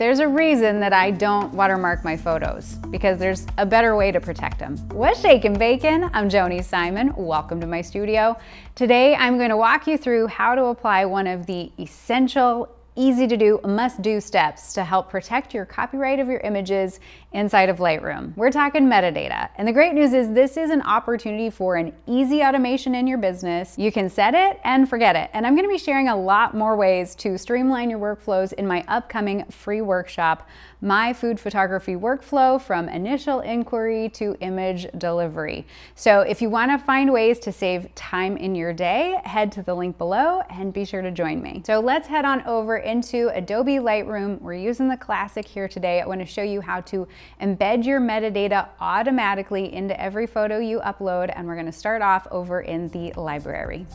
There's a reason that I don't watermark my photos, because there's a better way to protect them. What's shakin' bacon? I'm Joni Simon. Welcome to my studio. Today I'm going to walk you through how to apply one of the essential, easy to do, must do steps to help protect your copyright of your images inside of Lightroom. We're talking metadata. And the great news is this is an opportunity for an easy automation in your business. You can set it and forget it. And I'm going to be sharing a lot more ways to streamline your workflows in my upcoming free workshop, My Food Photography Workflow from Initial Inquiry to Image Delivery. So if you want to find ways to save time in your day, head to the link below and be sure to join me. So let's head on over into Adobe Lightroom. We're using the Classic here today. I want to show you how to embed your metadata automatically into every photo you upload, and we're going to start off over in the library.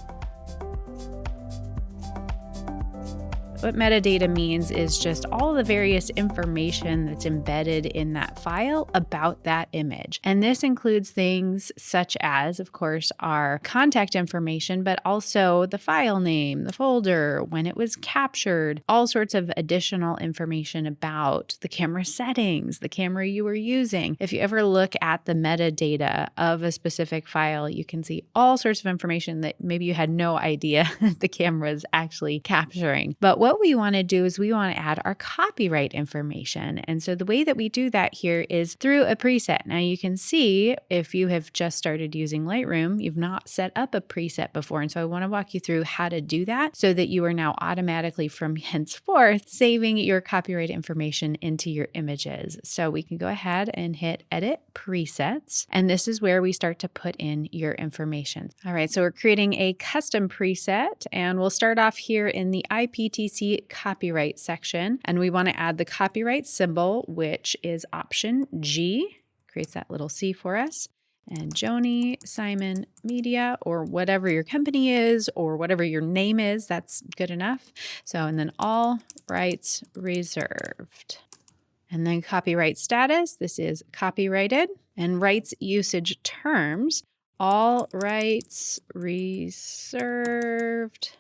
What metadata means is just all the various information that's embedded in that file about that image. And this includes things such as, of course, our contact information, but also the file name, the folder, when it was captured, all sorts of additional information about the camera settings, the camera you were using. If you ever look at the metadata of a specific file, you can see all sorts of information that maybe you had no idea the camera is actually capturing. But what we want to do is we want to add our copyright information. And so the way that we do that here is through a preset. Now you can see if you have just started using Lightroom, you've not set up a preset before. And so I want to walk you through how to do that so that you are now automatically from henceforth saving your copyright information into your images. So we can go ahead and hit Edit Presets. And this is where we start to put in your information. All right, so we're creating a custom preset, and we'll start off here in the IPTC copyright section. And we want to add the copyright symbol, which is option G, creates that little C for us. And Joni Simon Media, or whatever your company is, or whatever your name is, that's good enough. So, and then all rights reserved. And then copyright status, this is copyrighted. And rights usage terms, all rights reserved.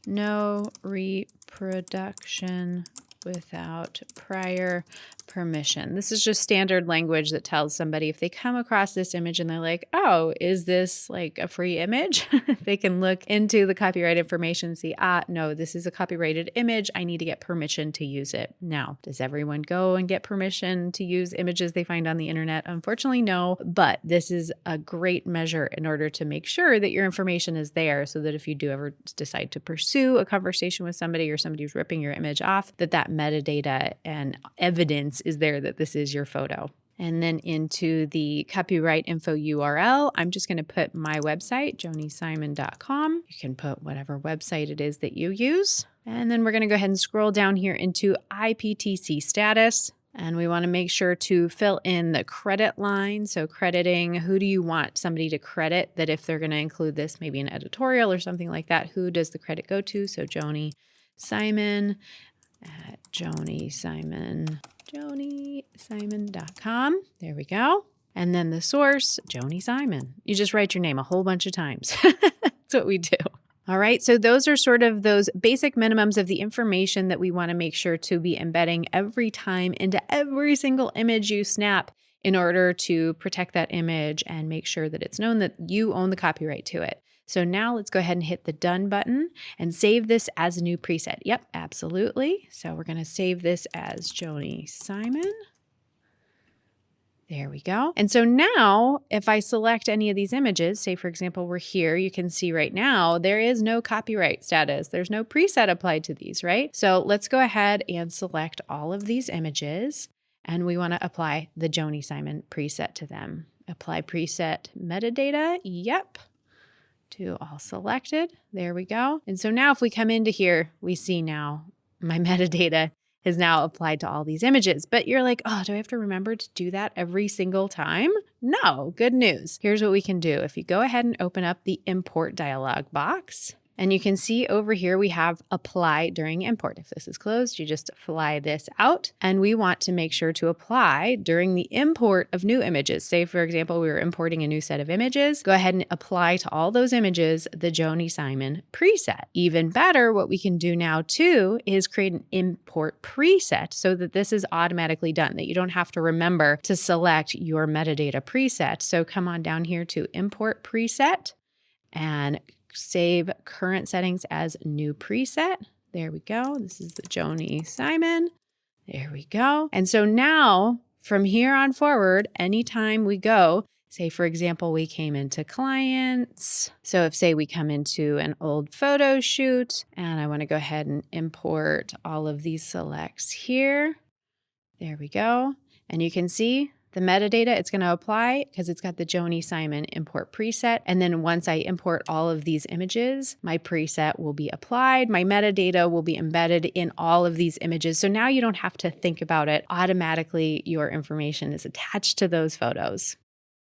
No reproduction without prior permission. This is just standard language that tells somebody if they come across this image and they're like, oh, is this like a free image? They can look into the copyright information and see, no, this is a copyrighted image. I need to get permission to use it. Now, does everyone go and get permission to use images they find on the internet? Unfortunately, no, but this is a great measure in order to make sure that your information is there so that if you do ever decide to pursue a conversation with somebody or somebody who's ripping your image off, that metadata and evidence is there that this is your photo. And then into the copyright info URL, I'm just going to put my website, jonisimon.com. You can put whatever website it is that you use. And then we're going to go ahead and scroll down here into IPTC status. And we want to make sure to fill in the credit line. So crediting, who do you want somebody to credit, that if they're going to include this, maybe an editorial or something like that, who does the credit go to? So Joni Simon at jonisimon.com. There we go. And then the source, Joni Simon. You just write your name a whole bunch of times. That's what we do. All right, so those are sort of those basic minimums of the information that we want to make sure to be embedding every time into every single image you snap in order to protect that image and make sure that it's known that you own the copyright to it. So now let's go ahead and hit the Done button and save this as a new preset. Yep, absolutely. So we're going to save this as Joni Simon. There we go. And so now if I select any of these images, say for example, we're here, you can see right now, there is no copyright status. There's no preset applied to these, right? So let's go ahead and select all of these images, and we want to apply the Joni Simon preset to them. Apply preset metadata. Yep. To all selected. There we go. And so now if we come into here, we see now my metadata is now applied to all these images. But you're like, oh, do I have to remember to do that every single time? No, good news. Here's what we can do. If you go ahead and open up the import dialog box, And you can see over here we have apply during import. If this is closed, you just fly this out. And we want to make sure to apply during the import of new images. Say, for example, we were importing a new set of images. Go ahead and apply to all those images the Joni Simon preset. Even better, what we can do now too is create an import preset so that this is automatically done, that you don't have to remember to select your metadata preset. So come on down here to import preset and save current settings as new preset. There we go. This is the Joni Simon. There we go. And so now from here on forward, anytime we go, say, for example, we came into clients. So if, say, we come into an old photo shoot and I want to go ahead and import all of these selects here. There we go. And you can see the metadata, it's going to apply because it's got the Joni Simon import preset. And then once I import all of these images, my preset will be applied. My metadata will be embedded in all of these images. So now you don't have to think about it. Automatically, your information is attached to those photos.